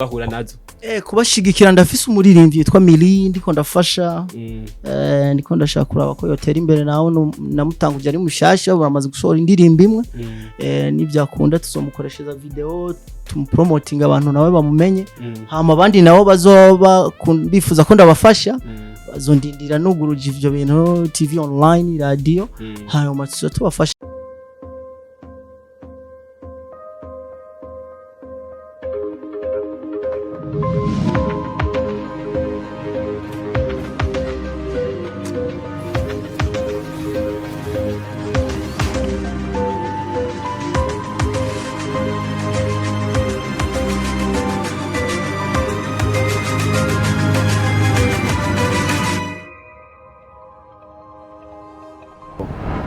bahura nazo kubashigikira ndafise umuririmbyi yitwa Mili ndiko ndafasha ndiko ndashaka kuraba ko yotera imbere naho namutanguje ari mushasha baramaze gusohora indirimbo imwe nivyakunda tuzomukoreshereza video tumupromoting abantu nawe bamumenye hama abandi nabo bazoba bifuza ko ndabafasha bazondindira nuguruje ivyo bintu TV online radio hanyuma tuzotubafasha.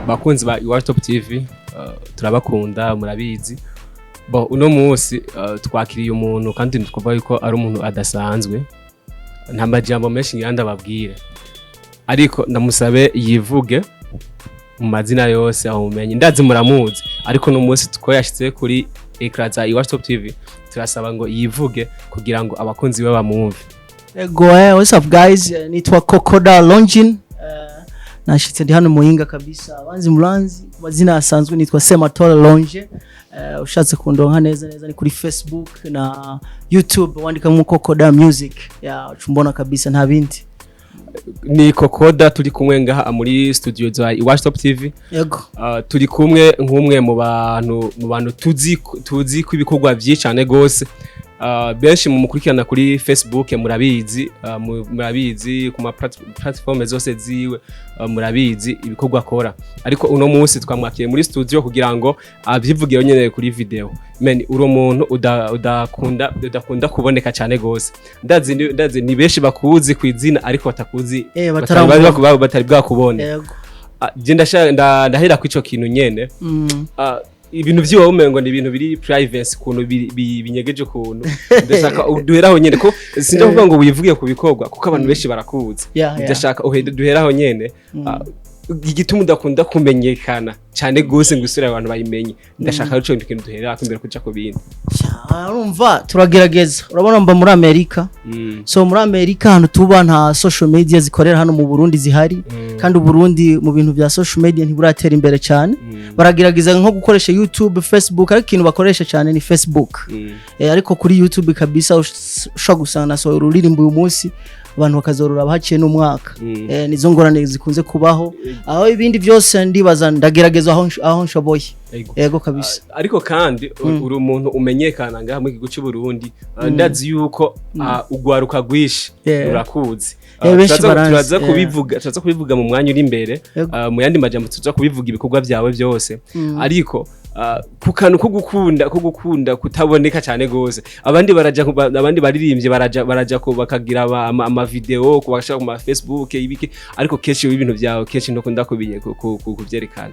Bakunzi ba Top TV turabakunda murabizi bo uno munsi twakiriye umuntu kandi twavuga yuko ari umuntu adasanzwe nta majambo menshi nganda babwire ariko ndamusabe yivuge mu mazina yose aho umenye ndazi muramuzi ariko no munsi twoyashitse kuri ecran za Top TV turasaba ngo yivuge kugira ngo abakunzi be bamwumve. What's up guys, nitwa COCODA Longin nashitse ndi hano IMuyinga kabisa abanzi muranzi mazina asanzwe nitwa Sematora Longe ushatse kundonka neza ni kuri Facebook na YouTube wandika mu COCODA Music ya ucumbona kabisa nta bindi ni COCODA turi kumwe ngaha muri studio za Top TV. Yego turi kumwe nk'umwe mu bantu tuzi ko ibikorwa byinshi cyane gose benshi mu mukurikirana kuri Facebook murabizi ku ma platform zose ziwe murabizi ibikorwa akora ariko uno munsi twamwakiye muri studio kugira ngo avyivugire nyene kuri video uro muntu udakunda kuboneka cyane gose ndazi ni benshi bakuzi kwizina ariko batakuzi batari bwakubone je ndahera ku ico kintu nyene ibintu vyiwe umengo ni ibintu biri privacy kuntu binyegeje kuntu ndashaka duheraho nyene ko sindavuga ngo wivuge ku bikorwa kuko abantu benshi barakuzi ndashaka duheraho nyene igituma udakunda kumenyekana cyane gose ngusura abantu bayimenye ndashaka ico kintu duhera kumbera kuja ku bintu urumva turagerageza urabona mba muri Amerika so muri Amerika hano tuba nta social media zikorera hano mu Burundi zihari kandi Burundi mu bintu bya social media ntiburatera imbere cyane baragerageza nko gukoresha YouTube Facebook ariko ikintu bakoresha cyane ni Facebook ariko kuri YouTube kabisa ushaka gusana so ururirimbo uyu munsi abantu bakazorura bahaciye n'umwaka nizo ngorane zikunze kubaho aho ibindi byose ndibaza ndagerageza aho nshoboye yego kabisa ariko kandi uri umuntu umenyekana ngaha mu gihugu cy'u Burundi ndazi yuko ugwaruka gwishi urakuzi turaza kubivuga mu mwanya uri imbere mu yandi majambo tuza kubivuga ibikorwa byawe byose ariko kukanu ko gukunda kutaboneka cyane gose abandi baririmbye baraja ko bakagira ama video kubashaka ku Facebook ibiki ariko keshi ibintu byawe keshi ndakunda kubiye kuvyerekana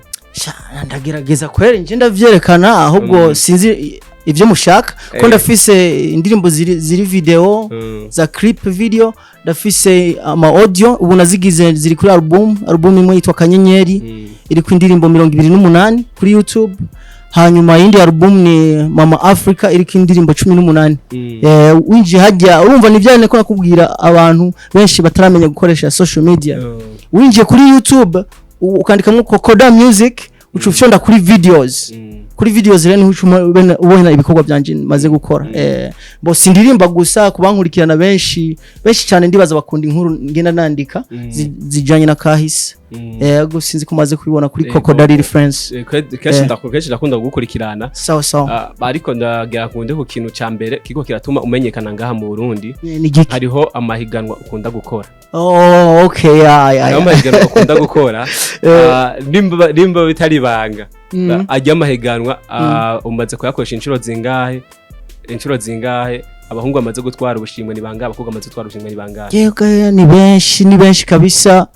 ndagerageza kwere nje ndavyerekana ahubwo sinzi ivyo mushaka ko ndafise indirimbo ziri video za clip video ndafise ama audio ubu nazigize ziri kuri album imwe yitwa Kanyenyeri iri ku indirimbo 28 kuri YouTube hanyuma yindi album ni Mama Africa iri ku indirimbo 18 winji hajya urumva nivyane ko nakubwira abantu benshi bataramenya gukoresha social media winji kuri YouTube ukandika mu COCODA Music ucufyonda kuri videos rene ubona ibikorwa byanje maze gukora bo sindirimba gusa kubankurikirana benshi cyane ndibaza bakunda inkuru ngenda nandika zijanye na kahise yego sinzi kumaze kubibona kuri COCODA reference keshi ndakunda gukurikirana sawa ariko ndagera kunde ku kintu ca mbere kiko kiratuma umenyekana ngaha mu Burundi hariho amahiganwa ukunda gukora okay amahiganwa ukunda gukora nimba bitari banga ajya amahiganwa umaze kuyakoresha inshuro zingahe abahungu bamaze gutwara ubushimwe ni banga abakobwa bamaze gutwara ubushimwe ni banga yego ni benshi kabisa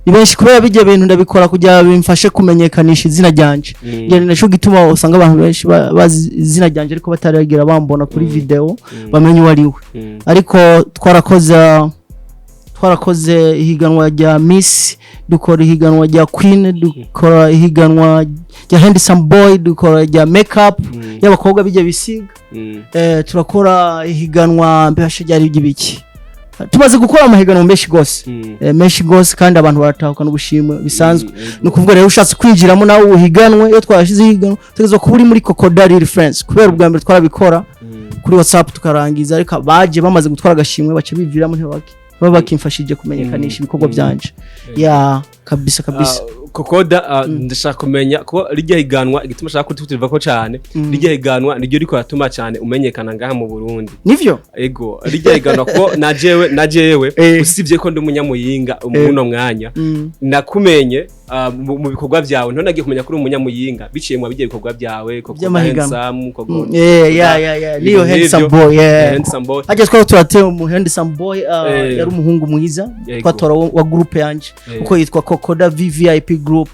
ni benshi kubera bijya bintu ndabikora kugira bimfashe kumenyekanisha izina ryanje yani naco gituma usanga abantu benshi bazi izina ryanje ariko bataragira bambona kuri video bamenye wari we ariko twarakoze twarakoze ihiganwa rya Miss, dukora ihiganwa rya Queen, dukora ihiganwa rya handsome boy, dukora rya makeup y'abakobwa bijya bisiga. Turakora ihiganwa mbashe ryari ry'ibiki. Tumaze gukora amahiganwa menshi gose kandi abantu baratahuka n'ubushimwe bisanzwe. No kuvuga rero ushatse kwinjiramo nawe uhiganwe, iyo twashize ihiganwa tegezwa kuba uri muri COCODA Real Friends, kubera ubwa mbere twarabikora kuri WhatsApp tukarangiza, ariko baje bamaze gutwara agashimwe bace biviramo ntibaki baba bakimfashije kumenyekanisha ibikorwa byanje. Ya kabisa COCODA ndashaka kumenya ko rijya higanwa igituma shaka kutuva ko cyane rijya higanwa niryo riko ratuma cyane umenyekana ngaha mu Burundi. Nivyo ego rijya higanwa ko najewe usibye ko ndi umunyamuyinga umuno mwanya nakumenye mu bikorwa byawe nto nagiye kumenya kuri umunyamuyinga biciye mu bijye bikorwa byawe ko handsome ko niyo handsome boy aje twari turateye mu handsome boy yari umuhungu mwiza twatora wa groupe yanje uko yitwa COCODA VIP group.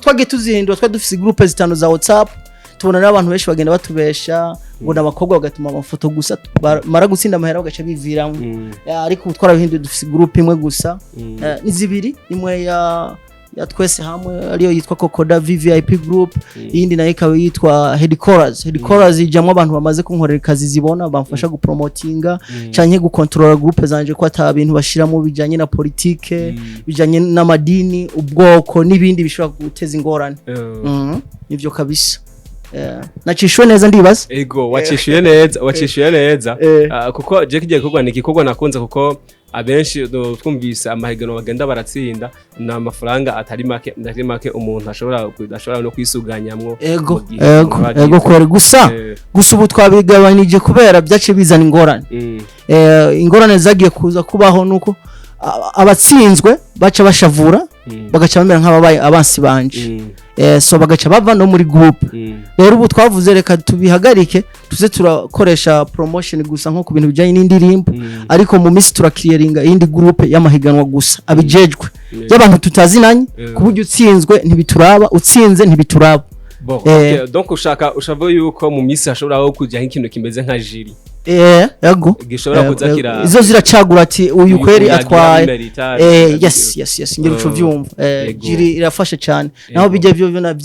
Twagiye tuzihindura twa dufise groupe zitano za WhatsApp, tubona n'abantu benshi bagenda batubesha ngo n'abakobwa bagatuma amafoto gusa mara gutsinda amahera bagaca biviramo. Ariko twarabihinduye dufise groupe imwe gusa, ni zibiri, imwe ya twese hamwe ariyo yitwa COCODA VIP group, iyindi nayo ikaba yitwa headquarters ijamwe abantu bamaze kunkorera kazi zibona bamfasha gupromotinga canke gukontrola groupe zanje ko ata bintu bashiramo bijanye na politique bijanye n'amadini ubwoko n'ibindi bishobora guteza ingorane. Nivyo kabisa. Nacishwe neza ndibaza. Ego wacishuye neza kuko je kigiye kugwa nigikorwa nakunze kuko abenshi twumvise amahigano bagenda baratsinda na amafaranga atari make umuntu ashobora no kwisuganyamwo. Ego kore gusa ubu twabigabanije kubera byace bizana ingorane. Ingorane zagiye kuza kubaho nuko abatsinzwe baca bashavura bagaca bamera nk'ababaye abansi banje. So bagaca bava no muri group. Rero ubu twavuze reka tubihagarike tuze turakoresha promotion gusa nko ku bintu bijanye n'indirimbo, ariko mu minsi turakirieringa indi group y'amahiganwa gusa abijejwe y'abantu tutazinanye kuburyo utsinzwe ntibituraba utsinze ntibituraba. Donc ushaka yuko mu minsi hashobora kujya nk'ikintu kimeze nka jiri. Yego gishobora kuzakira izo ziracagura ati uyu kweri atwaye. Yes ngira uco vyumva. Jiri irafasha cyane naho bijye byo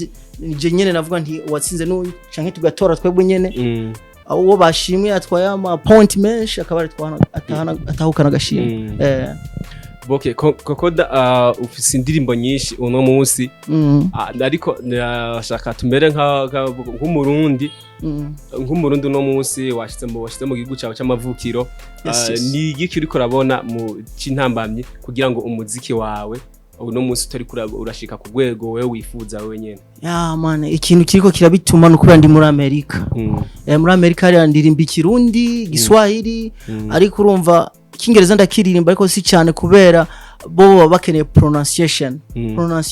je nyene navuga nti watsinze n'uyu canke tugatora twebwe nyene uwo bashimwe atwaye ama point menshi akaba atahukana gashimwe. Boke COCODA ufise indirimbo nyinshi uno munsi ariko ndashaka tumere nk'umurundi uno munsi washitse mu gihugu cyawe cy'amavukiro. Ni igiki uriko urabona mu cy'intambamye kugira ngo umuziki wawe uno munsi utari urashika ku rwego wewe wifuza wewe nyene? Man, ikintu kiriko kirabituma no kubera ndi muri Amerika. Muri Amerika hari ndirimba ikirundi Giswahili, ariko urumva Kingereza ndakiririmba ariko si cyane kubera bo bakeneye pronunciation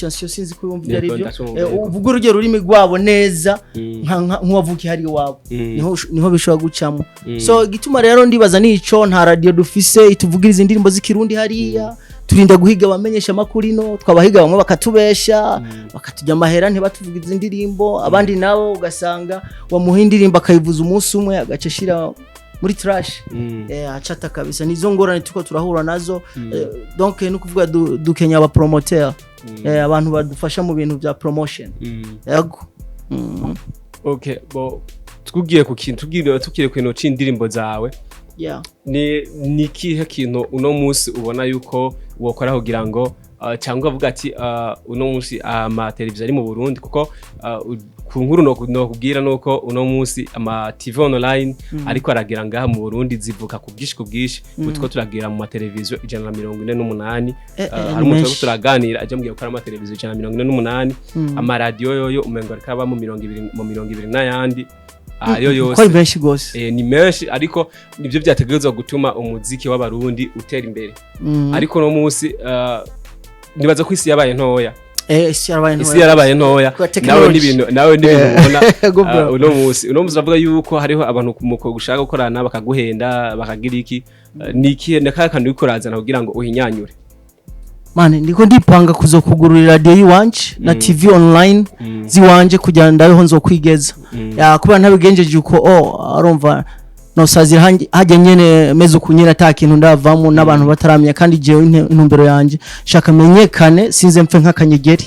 sinzi ko yumva ari byo. Uvuga urugero rurimi rwabo neza nk'uwavuki hari wabo niho bishobora gucamo. So gituma rero ndibaza nico nta radio dufise ituvugiriza indirimbo z'ikirundi hariya, turinda guhiga bamenyesha makurino twabahiga bamwe bakatubesha bakatujya amahera ntibatuvugiriza indirimbo, abandi nabo ugasanga wamuha indirimbo akayivuza umunsi umwe agacashira muri trash. Achata kabisa nizo ngorane tuko turahura nazo. Donc no kuvuga dukenya aba promoter abantu badufasha mu bintu bya promotion. Yego. Okay, tugiye ku kintu tukire kwino c'indirimbo zawe. Ni kihe kintu uno munsi ubona yuko wokora kugira ngo cyangwa avuga ati uno munsi ama televiziyo ari mu Burundi kuko ku nkuru no kubwira nuko uno munsi ama TV online ariko aragira ngaha mu Burundi zivuka ku bwishi utwo turagira mu televiziyo 148 hari umuntu turaganira aje mbwiye ko ari ama televiziyo 148 ama radio yoyo umengo arikaba mu 220 n'ayandi ayo yose benshi gose ni menshi, ariko nivyo byategerezwa gutuma umuziki w'abarundi utera imbere. Ariko no munsi nibaza ko isi yabaye ntoya. Isi yarabaye ntoya nawe ubona uno munsi uravuga yuko hariho abantu mu gushaka gukorana bakaguhenda bakagira iki niki nakakandi ukorazana kugira ngo uhinyanyure. Mane ndiko ndipanga kuzokugurura radio yiwanje na TV online ziwanje kugira ndabeho nzo kwigeza. Kuba ntabigenjeje uko arumva no sazira hajya nyene meze ukunyira atakintu ndavamo n'abantu bataramenya kandi jewe intumbero yanje shaka menyekane sinze mpfe nk'akanyegeri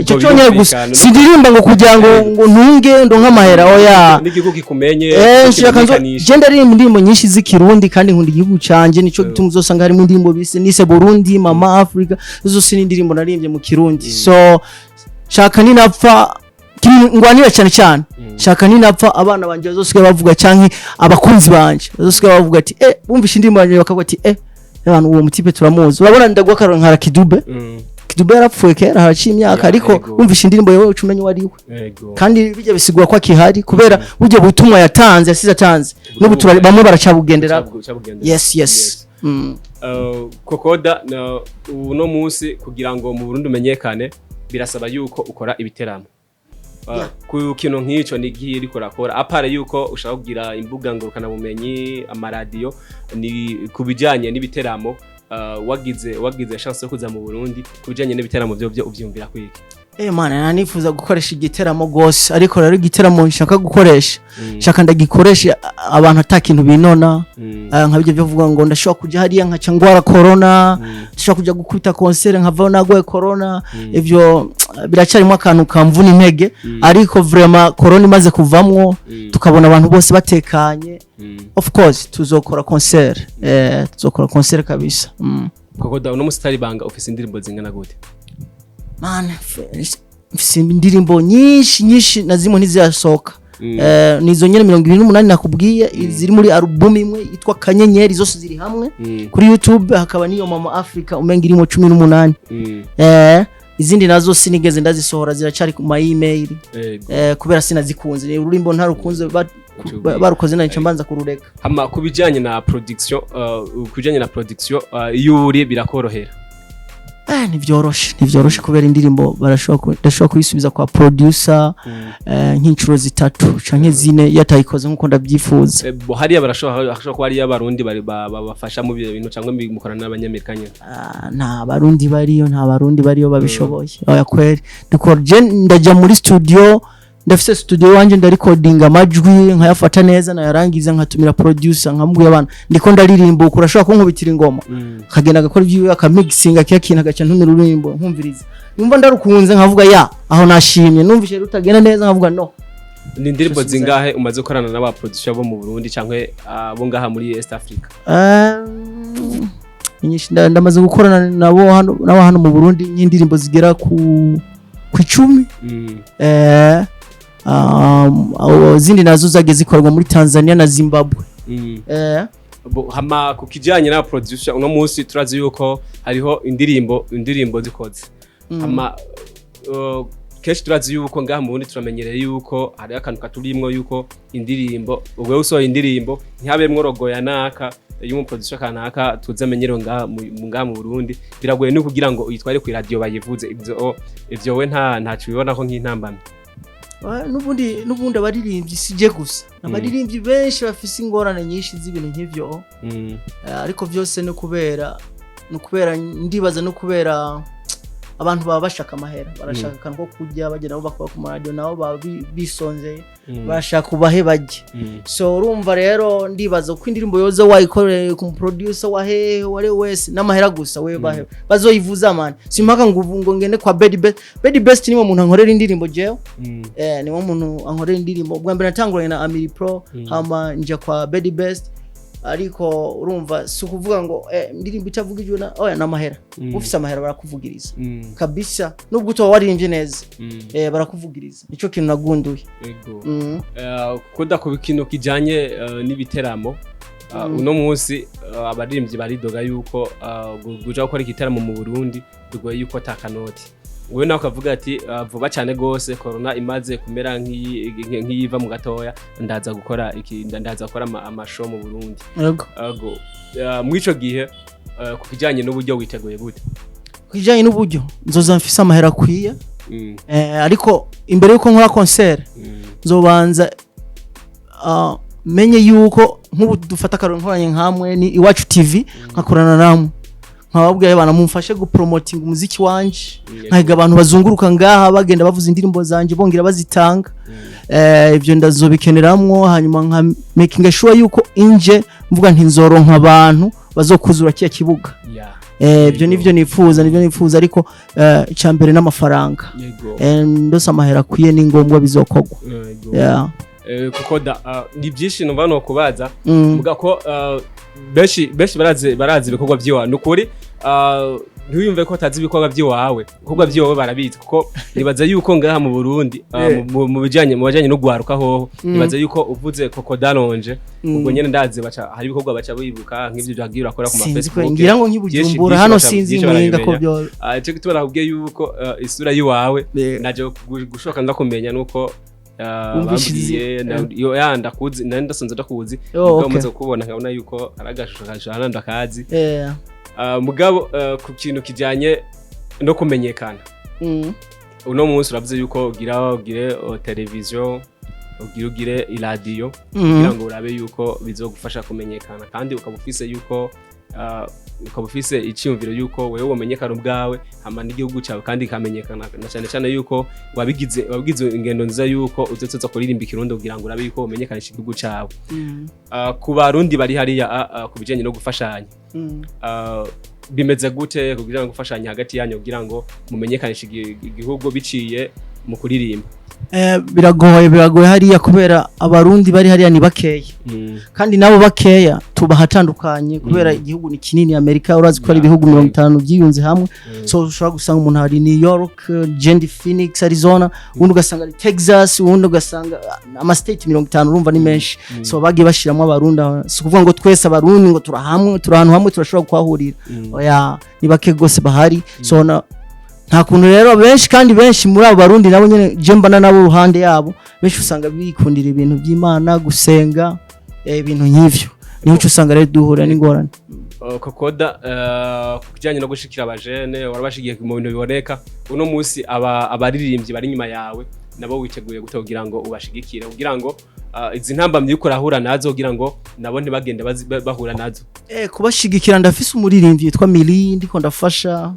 icyo cyonyine gusa sindirimba ngo kugira ngo ntunge ndo nk'amahera oya n'igihugu kikumenye shaka je ndaririmba indirimbo nyinshi z'ikirundi kandi nkunda igihugu canje nico gituma uzosanga harimo indirimbo bise nise Burundi Mama Africa zose ni indirimbo naririmbye mu kirundi so shaka ninapfa ngwanira cyane shaka ninapfa abana banje bazosiga bavuga canke abakunzi banje bazosiga bavuga ati bumvisha indirimbo banje bakavuga ati abantu uwo mutipe turamuzi urabona ndagwa karo nkara Kidube yarapfuye kera haraciye imyaka ariko bumvisha indirimbo yewe ucumenye wari we kandi bijya bisigura kwa kihari kubera buryo butumwa yatanze yasize atanze n'ubu bamwe baracabugendera yes COCODA uno munsi kugira ngo mu Burundi umenyekane birasaba yuko ukora ibiteramo ku kintu nk'icyo ni giye riko rakora apare yuko ushaka kugira imbuga ngurukana bumenyi amaradiyo ni kubijanye n'ibiteramo wagize chance yo kuza mu Burundi kubijanye n'ibiteramo byo uvyumvira kwiki mana nanifuza gukoresha igiteramo gose ariko rero igiteramo nshaka gukoresha shaka ndagikoresha abantu atakintu binona nkabije byo vuga ngo ndashobora kuja hariya nkaca ngwara corona ndashobora kuja gukubita concert nkava nagwe corona ivyo biracarimo akantu kamvuna intege ariko vraiment corona imaze kuvamwo tukabona abantu bose batekanye of course tuzokora concert kabisa COCODA uno musitari banga office indirimbo zingana gute man mfise indirimbo nyinshi nazimo ntizasoka nizo nyene 28 nakubwiye ziri muri album imwe yitwa Kanyenyeri zose ziri hamwe kuri YouTube hakaba niyo Mama Africa umenga irimo 18 izindi nazo sinigeze ndazisohora ziracari ku my email kubera sinazikunze ururimbo ntarukunze barukoze nanje mbanza kurureka hama kubijanye na production yuri birakorohera nivyoroshe kubera indirimbo barashobora kuyisubiza kwa producer nk'incuro zitatu canke zine yatayikoze nkuko ndabyifuza hariya barashobora ko hariya abarundi babafasha mu bintu cyangwa mukorana n'abanyamerika nyine nta barundi bariyo babishoboye oya kweri ndikora ndaja muri studio ndafise studio wanje ndarecordinga amajwi nkayafata neza nayarangiza nkatumira producer nkamubwiye abana ndiko ndaririmba urashobora kunkubitira ingoma kagenda gakora ibyo akamixinga kiyakintu gaca ntumira ururimbo nkumviriza numva ndarukunze nkavuga aho nashimye numvishe rutagenda neza nkavuga no ni indirimbo zingahe umaze gukorana n'aba producer bo mu Burundi canke bo ngaha muri East Africa nyinshi ndamaze gukorana nabo hano mu Burundi n'indirimbo zigera ku 10 zindi nazo zageze zikorwa muri Tanzania na Zimbabwe hama kukijanye na producer uno munsi turazi yuko hariho indirimbo zikoze hama keshi turazi yuko ngaha mu Burundi turamenyereye yuko hari akantu katurimwo yuko indirimbo ubwo usohoye indirimbo ntihabemwo rogoya naka y'umuproducer kanaka tuzamenyero ngaha mu Burundi biragoye no kugira ngo uyitware ku radio bayivuze ivyo we ntacu bibona ko nk'intambamye nubundi abaririmbyi sije gusa abaririmbyi benshi bafise ingorane nyinshi z'ibintu nk'ivyo ariko byose no kubera ndibaza no kubera abantu baba bashaka amahera barashaka kantu ko kujya bagenda nabo bakora ku radio nabo bisonzeye bashaka ubahe bajye so urumva rero ndibaza ko indirimbo yoze wayikoreye ku producer wahe wari wese n'amahera gusa we bahe bazoyivuza man simpaka ngo ngende kwa Bedi Best niwo muntu ankorera indirimbo jewe niwo muntu ankorera indirimbo ubwa mbere natanguranye na Amiri Pro hama nje kwa Bedi Best ariko urumva sukuvuga ngo ndirimbo itavugijwe na oya namahera ufise amahera barakuvugiriza kabisa nubwo uto waririmbye neza barakuvugiriza nico kintu nagunduye yego koda ku bikino kijanye n'ibiteramo uno munsi abaririmbyi baridoga yuko guja gukora igiteramo mu Burundi bigoye yuko takanoti wewe nawe kavuga ati vuba cyane gose corona imaze kumera nk'iyiva mu gatoya ndaza gukora amashow mu Burundi yego mwico gihe kukijanye n'uburyo witeguye gute kujanye n'uburyo nzoza mfise amahera kwiye ariko imbere yuko nkora concert nzobanza menye yuko nk'ubu dufata karonkoranye nkamwe ni Iwacu TV nkakorana namwe nkababwira bana mumfashe gupromoting umuziki wanje nkahiga abantu bazunguruka ngaha bagenda bavuza indirimbo zanje bongera bazitanga ivyo ndazobikeneramwo hanyuma nka making sure yuko inje mvuga nti nzoronka abantu bazokuzura kiya kibuga ibyo nivyo nifuza ariko icambere n'amafaranga ndose amahera kwiye ni ngombwa bizokogwa COCODA ni byinshi numva no kubaza muga ko benshi barazi ibikorwa byiwa nukuri ntuyumve ko tazi ibikorwa byiwawe ibikorwa byiwawe barabizi kuko nibaza yuko ngaha mu Burundi mu bijanye no gwaruka ho nibaza yuko uvuze COCODA lonje ubwo nyene ndazi baca hari ibikorwa baca bibuka nk'ivyo byagira akora ku ma Facebook ngira ngo nkibujumbura hano sinzi IMuyinga ko byo cyo gitubara kubwiye yuko isura yiwawe naje gushoka ndakumenya nuko bambwiye yo yandakuzi ndasonze ndakuzi ngamaze kubona nkabona yuko aragashusho ndakazi mugabo ku kintu kijanye no kumenyekana uno munsi uravuze yuko ugire television ugire iradiyo kugira ngo urabe yuko bizogufasha kumenyekana kandi ukabufise yuko ukabufise icyumviro yuko wewe umenyekana ubwawe hama n'igihugu cyawe kandi kamenyekana na cyane yuko wabigize ingendo nziza yuko uzetsetsa kuririmba ikirundo kugira ngo urabe yuko umenyekanisha igihugu cyawe ku barundi bari hariya kubijanye no gufashanya bimeze gute kugira ngo gufashanya hagati yanyu kugira ngo mumenyekanishe igihugu biciye mu kuririmba biragoye hariya kubera abarundi bari hariya ni bakeya kandi nabo bakeya tubahatandukanye kubera igihugu ni kinini Amerika urazi ko ari ibihugu 50 byiyunze hamwe so ushobora gusanga umuntu hari New York, Phoenix, Arizona undi ugasanga ari Texas undi ugasanga ama state 50 urumva ni menshi so bagiye bashiramo abarundi si kuvuga ngo twese abarundi ngo turahantu hamwe turashobora kwahurira oya ni bake gose bahari so nta kuntu rero benshi muri abo barundi nabo nyene jembana nabo ruhande yabo benshi usanga bikundira ibintu by'Imana gusenga ibintu nk'ivyo niho usanga rero duhura n'ingorane COCODA kujyanye no gushikira abajene warabashigiye mu bintu biboneka uno munsi abaririmbyi bari nyuma yawe nabo witeguye gute kugira ngo ubashigikire kugira ngo izi ntambamye yuko rahura nazo kugira ngo nabo ntibagende bahura nazo kubashigikira ndafise umuririmbyi yitwa Mili ndiko ndafasha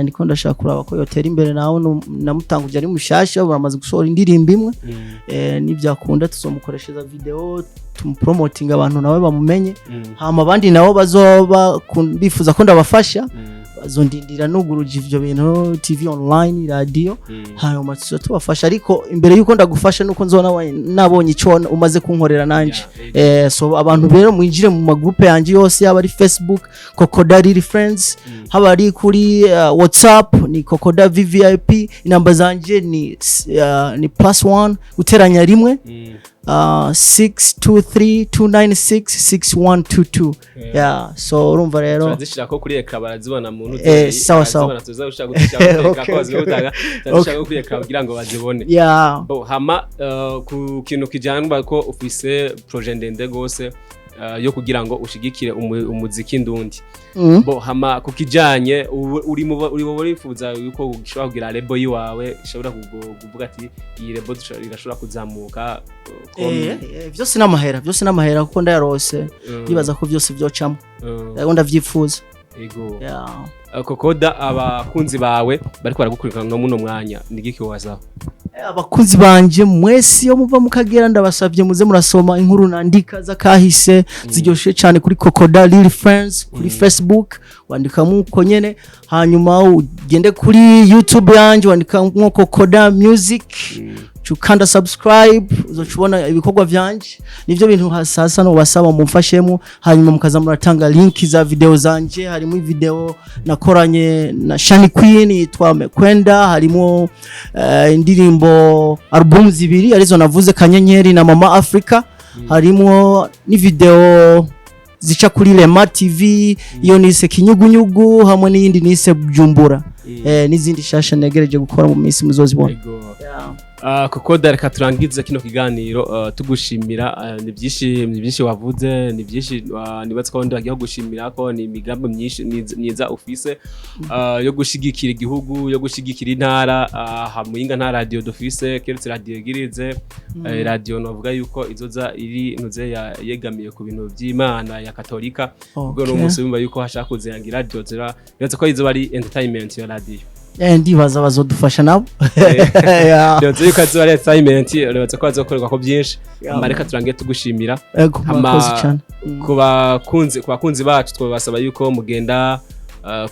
ndiko ndashaka kuraba ko yotera imbere nawe namutanguje ari mushasha baramaze gusohora indirimbo imwe nibyakunda tuzomukoreshereza video tumupromoting abantu nawe bamumenye hama abandi nabo bazoba bifuza ko ndabafasha bazondindira nuguruje ivyo bintu TV online radio hayo matso tubafasha ariko imbere yuko ndagufasha nuko nzona nabonye ico umaze kunkorera nanje so abantu rero mwinjire mu magroupe yanje yose yaba ari Facebook COCODA Real Friends haba ari kuri WhatsApp ni COCODA VVIP inamba zanje ni +1 uteranya rimwe 62329666122 so urumva rero turazishira ko kuri ekra barazibona muntu sawa tuza ushaka gushaka ko bazibutaga turazishaka kuri ekra kugira ngo bazibone hama ku kintu kijyanwa ko ufise projet ndende gose yo kugira ngo ushigikire umuziki ndundi hama kukijanye uri borifuza yuko ushobora kugira label yiwawe ishobora kuvuga ati iyi label irashobora kuzamuka byose n'amahera kuko ndayarose yibaza ko byose byocamo ndavyifuza COCODA abakunzi bawe bariko baragukurikirana muno mwanya nigiki waza abakunzi banje mwese yo muva mukagera ndabasavye muze murasoma inkuru nandika za kahise ziryoshe cyane kuri COCODA Real Friends kuri Facebook wandika muko nyene hanyuma ugende kuri YouTube yanje wandika mu COCODA Music chukanda subscribe uzocubona ibikorwa vyanje nivyo bintu hasasa no basaba mumfashemo hanyuma mukaza muratanga link za video zanje harimo video nakoranye na Shani Queen yitwa Kwenda harimo indirimbo album zibiri arizo navuze Kanyenyeri na Mama Africa harimo ni video zica kuri Rema TV iyo nise Kinyugunyugu hamwe n'iyindi nise Bujumbura n'izindi shasha negereje gukora mu minsi muzozibona COCODA reka turangize kino kiganiro tugushimira ni byinshi wavuze ni byinshi nibatse ko ndagiye gushimira ko ni imigambi myinshi myiza ufise yo gushigikira igihugu yo gushigikira intara hamuyinga nta radio dufise keretse radio girize radio novuga yuko izoza iri nuze yegamiye ku bintu by'Imana ya Katolika ubwo no munsi bimba yuko hashaka kuzenga radio zira nibatse ko izoba ari entertainment ya radio ndibaza bazodufasha nabo Ndetse yuko azoba ari assignment urabatse ko azokorerwa ko byinshi amareka turangiye tugushimira ku bakunzi bacu twabasaba yuko mugenda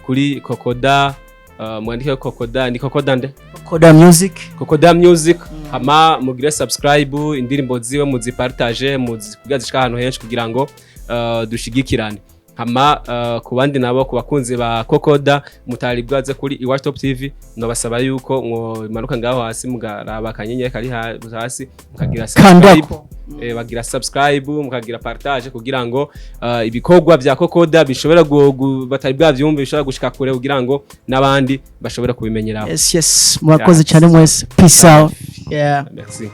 kuri COCODA mwandike COCODA ni COCODA nde COCODA music ama mugire subscribe indirimbo ziwe muzipartage muzigazishika ahantu henshi kugira ngo dushigikirane hama ku bandi nabo ku bakunzi ba COCODA mutari bwaze kuri iwacu top tv nabasaba yuko mwaruka ngaho hasi mugaraba kanyenye kari hasi mukagira subscribe bagira subscribe mukagira partage kugira ngo ibikorwa bya COCODA bishobora batari bwavyumva bishobora gushika kure kugira ngo nabandi bashobora kubimenyeraho yes murakoze cyane mwese peace out merci